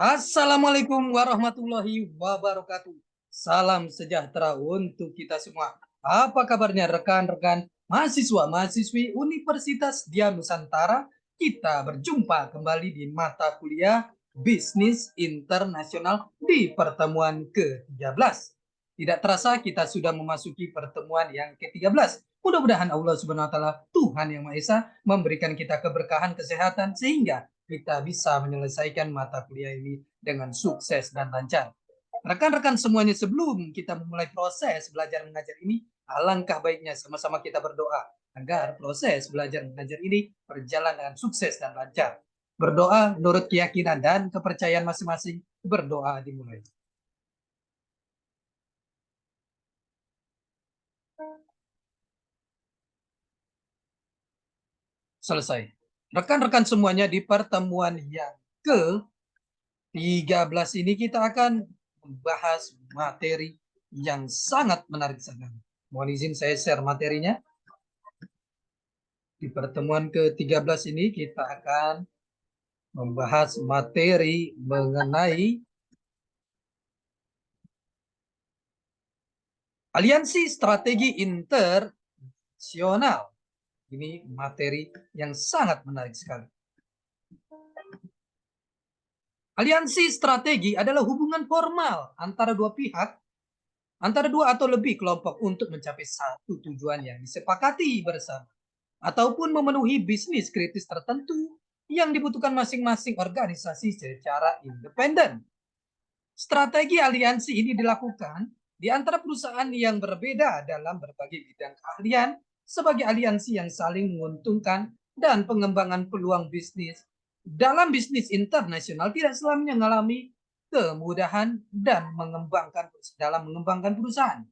Assalamualaikum warahmatullahi wabarakatuh. Salam sejahtera untuk kita semua. Apa kabarnya rekan-rekan mahasiswa-mahasiswi Universitas Dian Nusantara? Kita berjumpa kembali di mata kuliah Bisnis Internasional di pertemuan ke-13. Tidak terasa kita sudah memasuki pertemuan yang ke-13. Mudah-mudahan Allah Subhanahu wa taala, Tuhan yang Maha Esa, memberikan kita keberkahan kesehatan sehingga kita bisa menyelesaikan mata kuliah ini dengan sukses dan lancar. Rekan-rekan semuanya, sebelum kita memulai proses belajar mengajar ini, alangkah baiknya sama-sama kita berdoa agar proses belajar mengajar ini berjalan dengan sukses dan lancar. Berdoa menurut keyakinan dan kepercayaan masing-masing. Berdoa dimulai. Selesai. Rekan-rekan semuanya, di pertemuan yang ke-13 ini kita akan membahas materi yang sangat menarik sekali. Mohon izin saya share materinya. Di pertemuan ke-13 ini kita akan membahas materi mengenai aliansi strategi internasional. Ini materi yang sangat menarik sekali. Aliansi strategi adalah hubungan formal antara dua pihak, antara dua atau lebih kelompok untuk mencapai satu tujuan yang disepakati bersama, ataupun memenuhi bisnis kritis tertentu yang dibutuhkan masing-masing organisasi secara independen. Strategi aliansi ini dilakukan di antara perusahaan yang berbeda dalam berbagai bidang keahlian sebagai aliansi yang saling menguntungkan, dan pengembangan peluang bisnis dalam bisnis internasional tidak selamanya mengalami kemudahan dan dalam mengembangkan perusahaan.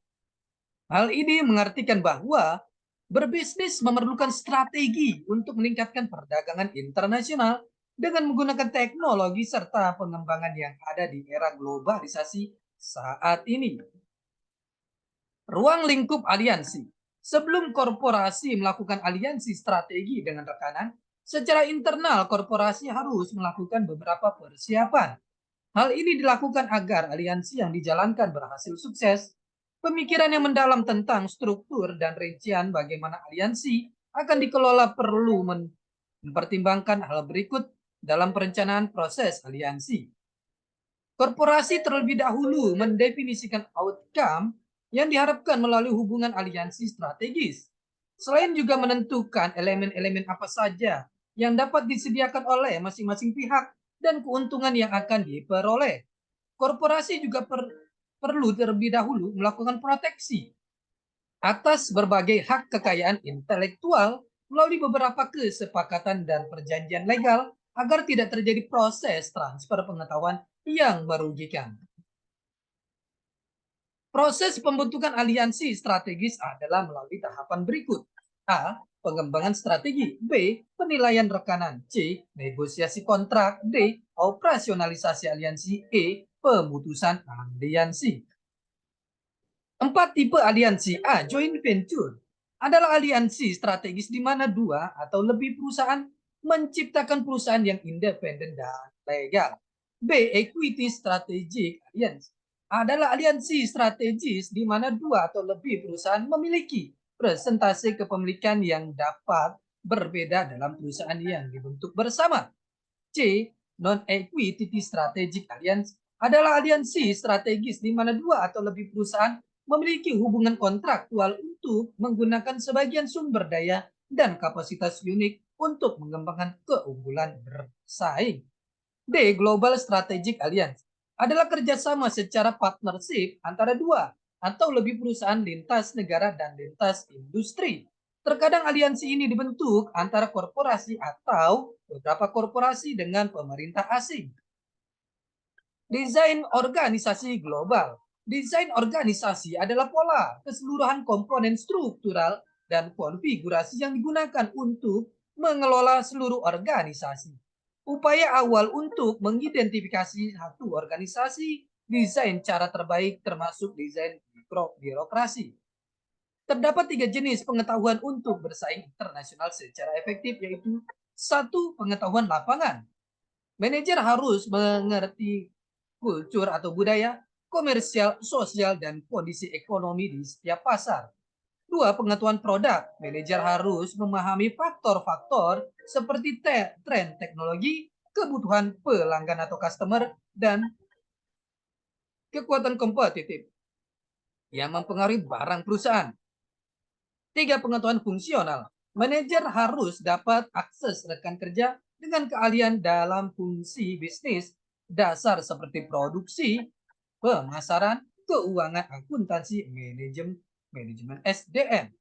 Hal ini mengartikan bahwa berbisnis memerlukan strategi untuk meningkatkan perdagangan internasional dengan menggunakan teknologi serta pengembangan yang ada di era globalisasi saat ini. Ruang lingkup aliansi. Sebelum korporasi melakukan aliansi strategi dengan rekanan, secara internal korporasi harus melakukan beberapa persiapan. Hal ini dilakukan agar aliansi yang dijalankan berhasil sukses. Pemikiran yang mendalam tentang struktur dan rincian bagaimana aliansi akan dikelola perlu mempertimbangkan hal berikut dalam perencanaan proses aliansi. Korporasi terlebih dahulu mendefinisikan outcome yang diharapkan melalui hubungan aliansi strategis. Selain juga menentukan elemen-elemen apa saja yang dapat disediakan oleh masing-masing pihak dan keuntungan yang akan diperoleh. Korporasi juga perlu terlebih dahulu melakukan proteksi atas berbagai hak kekayaan intelektual melalui beberapa kesepakatan dan perjanjian legal agar tidak terjadi proses transfer pengetahuan yang merugikan. Proses pembentukan aliansi strategis adalah melalui tahapan berikut. A. Pengembangan strategi. B. Penilaian rekanan. C. Negosiasi kontrak. D. Operasionalisasi aliansi. E. Pemutusan aliansi. 4 tipe aliansi. A. Joint venture adalah aliansi strategis di mana dua atau lebih perusahaan menciptakan perusahaan yang independen dan legal. B. Equity strategic alliance adalah aliansi strategis di mana dua atau lebih perusahaan memiliki presentasi kepemilikan yang dapat berbeda dalam perusahaan yang dibentuk bersama. C. Non-equity strategic alliance adalah aliansi strategis di mana dua atau lebih perusahaan memiliki hubungan kontraktual untuk menggunakan sebagian sumber daya dan kapasitas unik untuk mengembangkan keunggulan bersaing. D. Global Strategic Alliance adalah kerjasama secara partnership antara dua atau lebih perusahaan lintas negara dan lintas industri. Terkadang aliansi ini dibentuk antara korporasi atau beberapa korporasi dengan pemerintah asing. Desain organisasi global. Desain organisasi adalah pola keseluruhan komponen struktural dan konfigurasi yang digunakan untuk mengelola seluruh organisasi. Upaya awal untuk mengidentifikasi satu organisasi, desain cara terbaik termasuk desain birokrasi. Terdapat 3 jenis pengetahuan untuk bersaing internasional secara efektif, yaitu 1. Pengetahuan lapangan. Manajer harus mengerti kultur atau budaya, komersial, sosial, dan kondisi ekonomi di setiap pasar. Dua, pengetahuan produk. Manajer harus memahami faktor-faktor seperti tren teknologi, kebutuhan pelanggan atau customer, dan kekuatan kompetitif yang mempengaruhi barang perusahaan. Tiga, pengetahuan fungsional. Manajer harus dapat akses rekan kerja dengan keahlian dalam fungsi bisnis dasar seperti produksi, pemasaran, keuangan, akuntansi, manajemen SDM.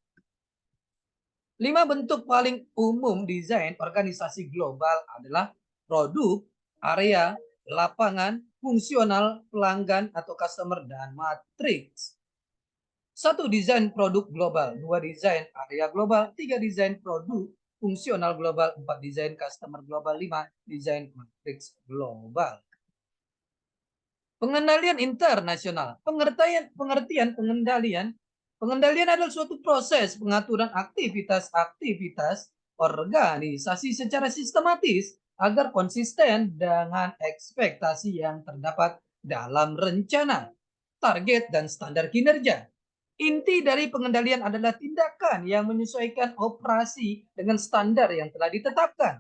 5, bentuk paling umum desain organisasi global adalah produk, area, lapangan, fungsional, pelanggan atau customer, dan matriks. 1, desain produk global. 2, desain area global. 3, desain produk fungsional global. 4, desain customer global. 5, desain matriks global. Pengendalian internasional. Pengertian pengendalian. Pengendalian adalah suatu proses pengaturan aktivitas-aktivitas organisasi secara sistematis agar konsisten dengan ekspektasi yang terdapat dalam rencana, target, dan standar kinerja. Inti dari pengendalian adalah tindakan yang menyesuaikan operasi dengan standar yang telah ditetapkan.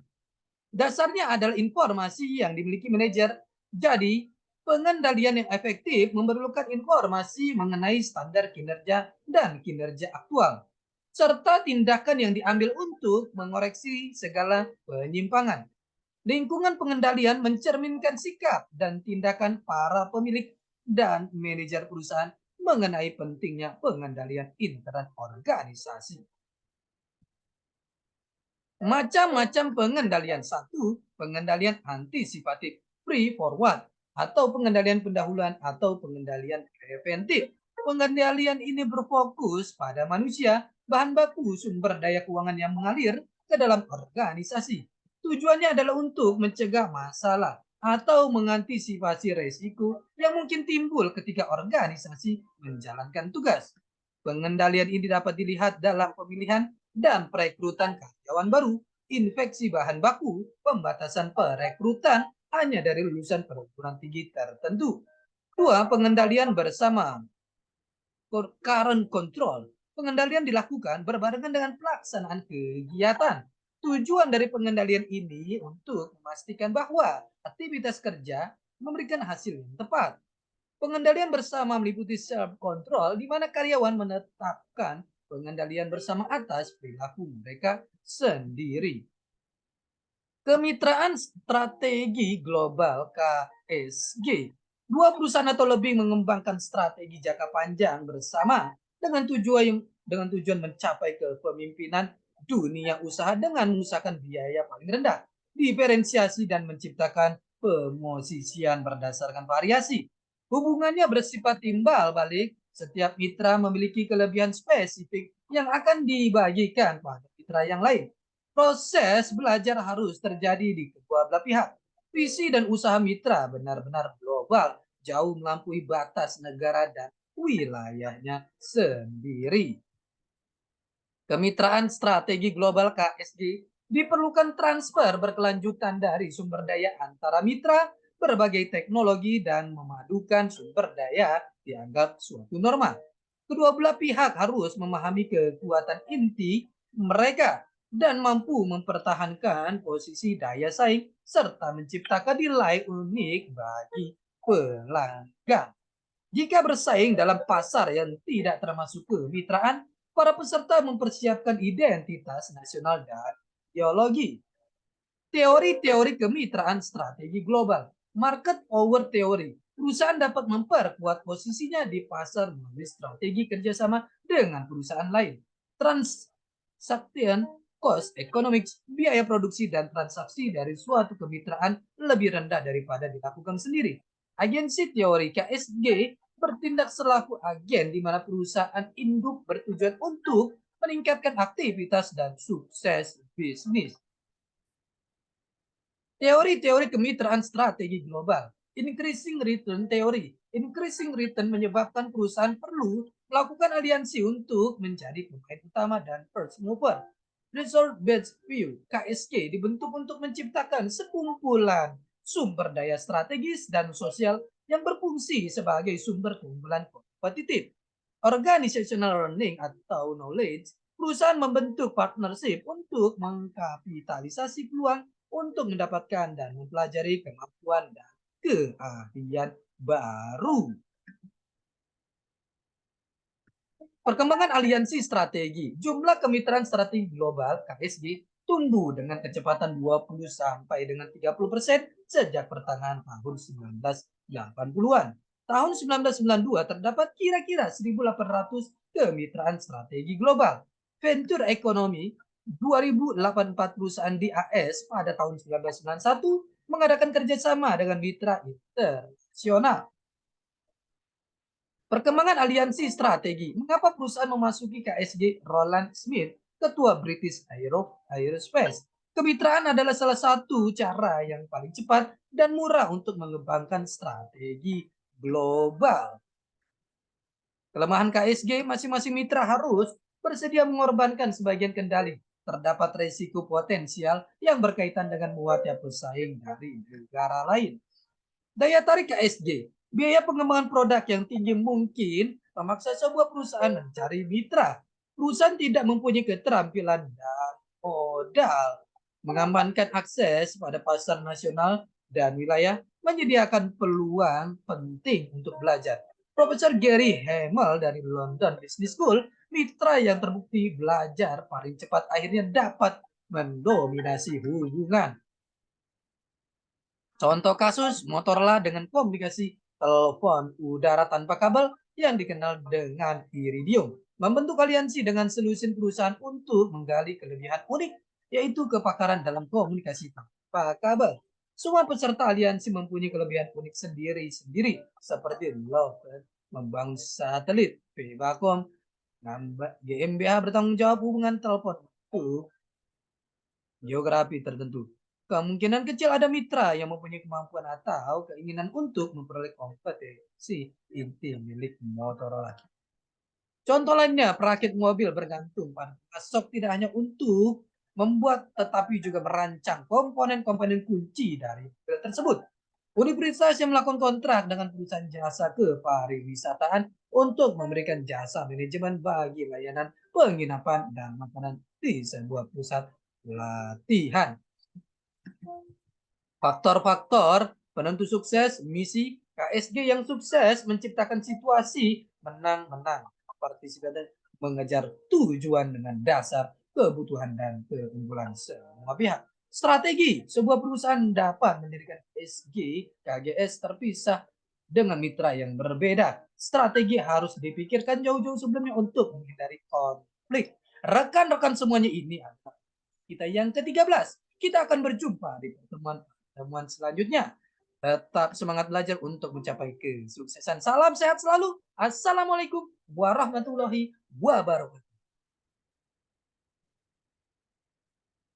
Dasarnya adalah informasi yang dimiliki manajer. Jadi, pengendalian yang efektif memerlukan informasi mengenai standar kinerja dan kinerja aktual, serta tindakan yang diambil untuk mengoreksi segala penyimpangan. Lingkungan pengendalian mencerminkan sikap dan tindakan para pemilik dan manajer perusahaan mengenai pentingnya pengendalian internal organisasi. Macam-macam pengendalian. 1, pengendalian antisipatif, free forward, atau pengendalian pendahuluan atau pengendalian preventif. Pengendalian ini berfokus pada manusia, bahan baku, sumber daya keuangan yang mengalir ke dalam organisasi. Tujuannya adalah untuk mencegah masalah atau mengantisipasi resiko yang mungkin timbul ketika organisasi menjalankan tugas. Pengendalian ini dapat dilihat dalam pemilihan dan perekrutan karyawan baru, infeksi bahan baku, pembatasan perekrutan hanya dari lulusan perguruan tinggi tertentu. 2, pengendalian bersama, current control. Pengendalian dilakukan berbarengan dengan pelaksanaan kegiatan. Tujuan dari pengendalian ini untuk memastikan bahwa aktivitas kerja memberikan hasil yang tepat. Pengendalian bersama meliputi self-control, di mana karyawan menetapkan pengendalian bersama atas perilaku mereka sendiri. Kemitraan strategi global KSG. Dua perusahaan atau lebih mengembangkan strategi jangka panjang bersama dengan tujuan mencapai kepemimpinan dunia usaha dengan mengusahakan biaya paling rendah, diferensiasi, dan menciptakan pemosisian berdasarkan variasi. Hubungannya bersifat timbal balik. Setiap mitra memiliki kelebihan spesifik yang akan dibagikan pada mitra yang lain. Proses belajar harus terjadi di kedua belah pihak. Visi dan usaha mitra benar-benar global, jauh melampaui batas negara dan wilayahnya sendiri. Kemitraan strategi global KSG diperlukan transfer berkelanjutan dari sumber daya antara mitra, berbagai teknologi, dan memadukan sumber daya dianggap suatu norma. Kedua belah pihak harus memahami kekuatan inti mereka dan mampu mempertahankan posisi daya saing serta menciptakan nilai unik bagi pelanggan. Jika bersaing dalam pasar yang tidak termasuk kemitraan, para peserta mempersiapkan identitas nasional dan ideologi. Teori-teori kemitraan strategi global. Market power theory. Perusahaan dapat memperkuat posisinya di pasar melalui strategi kerjasama dengan perusahaan lain. Transaction cost economics, biaya produksi dan transaksi dari suatu kemitraan lebih rendah daripada dilakukan sendiri. Agensi teori KSG bertindak selaku agen di mana perusahaan induk bertujuan untuk meningkatkan aktivitas dan sukses bisnis. Teori-teori kemitraan strategi global. Increasing return theory. Increasing return menyebabkan perusahaan perlu melakukan aliansi untuk menjadi pemain utama dan first mover. Result-based view, KSK, dibentuk untuk menciptakan sekumpulan sumber daya strategis dan sosial yang berfungsi sebagai sumber keunggulan kompetitif. Organizational learning atau knowledge, perusahaan membentuk partnership untuk mengkapitalisasi peluang untuk mendapatkan dan mempelajari kemampuan dan keahlian baru. Perkembangan aliansi strategi. Jumlah kemitraan strategi global (KSG) tumbuh dengan kecepatan 20 sampai dengan 30% sejak pertengahan tahun 1980-an. Tahun 1992 terdapat kira-kira 1.800 kemitraan strategi global. Venture Economy 2084 perusahaan di AS pada tahun 1991 mengadakan kerjasama dengan mitra internasional. Perkembangan aliansi strategi. Mengapa perusahaan memasuki KSG? Roland Smith, ketua British Aerospace. Kemitraan adalah salah satu cara yang paling cepat dan murah untuk mengembangkan strategi global. Kelemahan KSG, masing-masing mitra harus bersedia mengorbankan sebagian kendali. Terdapat resiko potensial yang berkaitan dengan muatnya pesaing dari negara lain. Daya tarik KSG. Biaya pengembangan produk yang tinggi mungkin memaksa sebuah perusahaan mencari mitra. Perusahaan tidak mempunyai keterampilan dan modal. Mengamankan akses pada pasar nasional dan wilayah menyediakan peluang penting untuk belajar. Profesor Gary Hamel dari London Business School, mitra yang terbukti belajar paling cepat akhirnya dapat mendominasi hubungan. Contoh kasus Motorola dengan komunikasi telepon udara tanpa kabel yang dikenal dengan Iridium membentuk aliansi dengan selusin perusahaan untuk menggali kelebihan unik, yaitu kepakaran dalam komunikasi tanpa kabel. Semua peserta aliansi mempunyai kelebihan unik sendiri-sendiri, seperti Lockheed membangun satelit, Vivacom, GmbH bertanggung jawab hubungan telepon untuk geografi tertentu. Kemungkinan kecil ada mitra yang mempunyai kemampuan atau keinginan untuk memperoleh kompetensi inti milik Motorola. Contoh lainnya, perakit mobil bergantung pada pasok tidak hanya untuk membuat tetapi juga merancang komponen-komponen kunci dari mobil tersebut. Universitas yang melakukan kontrak dengan perusahaan jasa kepariwisataan untuk memberikan jasa manajemen bagi layanan penginapan dan makanan di sebuah pusat pelatihan. Faktor-faktor penentu sukses misi KSG yang sukses menciptakan situasi menang-menang. Partisipan mengejar tujuan dengan dasar kebutuhan dan keunggulan semua pihak. Strategi sebuah perusahaan dapat mendirikan KGS terpisah dengan mitra yang berbeda. Strategi harus dipikirkan jauh-jauh sebelumnya untuk menghindari konflik. Rekan-rekan semuanya, ini adalah kita yang ke-13. Kita akan berjumpa di pertemuan selanjutnya. Tetap semangat belajar untuk mencapai kesuksesan. Salam sehat selalu. Assalamualaikum warahmatullahi wabarakatuh.